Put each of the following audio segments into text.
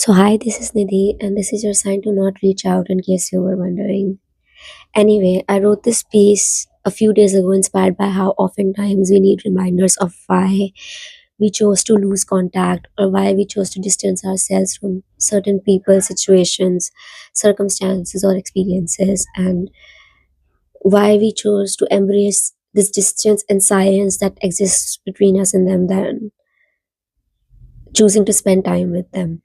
So, hi, this is Nidhi, and this is your sign to not reach out in case you were wondering. Anyway, I wrote this piece a few days ago inspired by how oftentimes we need reminders of why we chose to lose contact or why we chose to distance ourselves from certain people, situations, circumstances, or experiences, and why we chose to embrace this distance and silence that exists between us and them, than choosing to spend time with them.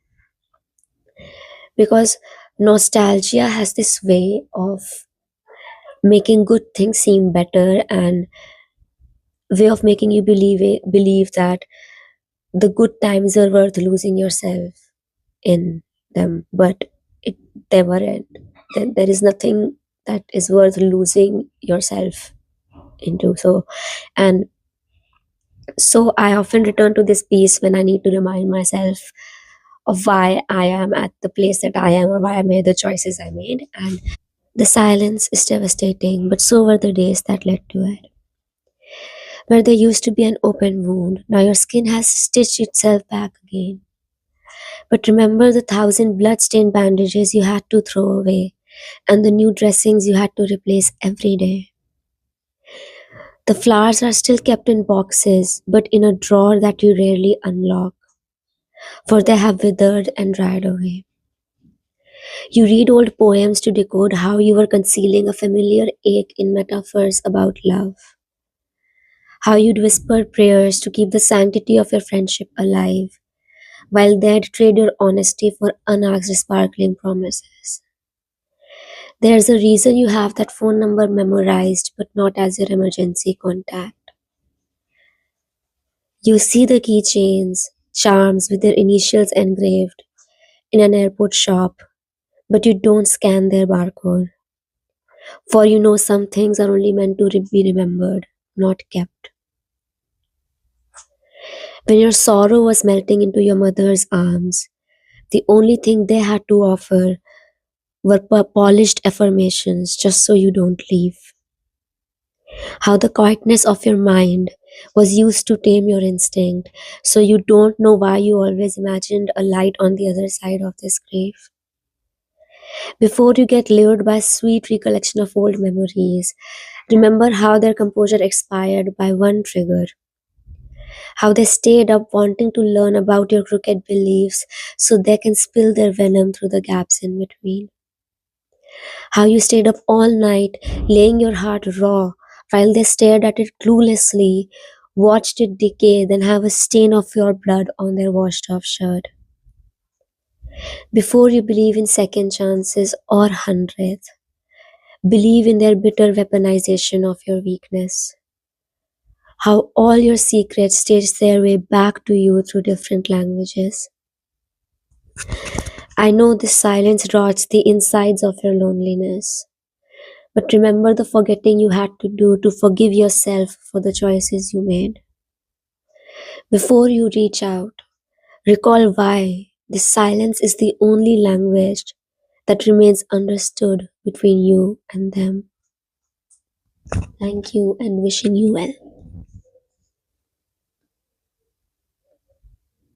Because nostalgia has this way of making good things seem better, and way of making you believe that the good times are worth losing yourself in them, but it they weren't. There is nothing that is worth losing yourself into. So I often return to this piece when I need to remind myself of why I am at the place that I am, or why I made the choices I made. And the silence is devastating, but so were the days that led to it. Where there used to be an open wound, now your skin has stitched itself back again. But remember the thousand blood-stained bandages you had to throw away, and the new dressings you had to replace every day. The flowers are still kept in boxes, but in a drawer that you rarely unlock, for they have withered and dried away. You read old poems to decode how you were concealing a familiar ache in metaphors about love. How you'd whisper prayers to keep the sanctity of your friendship alive, while they'd trade your honesty for unasked sparkling promises. There's a reason you have that phone number memorized, but not as your emergency contact. You see the keychains, charms with their initials engraved in an airport shop, but you don't scan their barcode. For you know some things are only meant to be remembered, not kept. When your sorrow was melting into your mother's arms, the only thing they had to offer were polished affirmations just so you don't leave. How the quietness of your mind was used to tame your instinct, so you don't know why you always imagined a light on the other side of this grave. Before you get lured by sweet recollection of old memories, remember how their composure expired by one trigger. How they stayed up wanting to learn about your crooked beliefs so they can spill their venom through the gaps in between. How you stayed up all night, laying your heart raw, while they stared at it cluelessly, watched it decay, then have a stain of your blood on their washed off shirt. Before you believe in second chances or hundredth, believe in their bitter weaponization of your weakness. How all your secrets staged their way back to you through different languages. I know this silence rots the insides of your loneliness. But remember the forgetting you had to do to forgive yourself for the choices you made. Before you reach out, recall why this silence is the only language that remains understood between you and them. Thank you and wishing you well.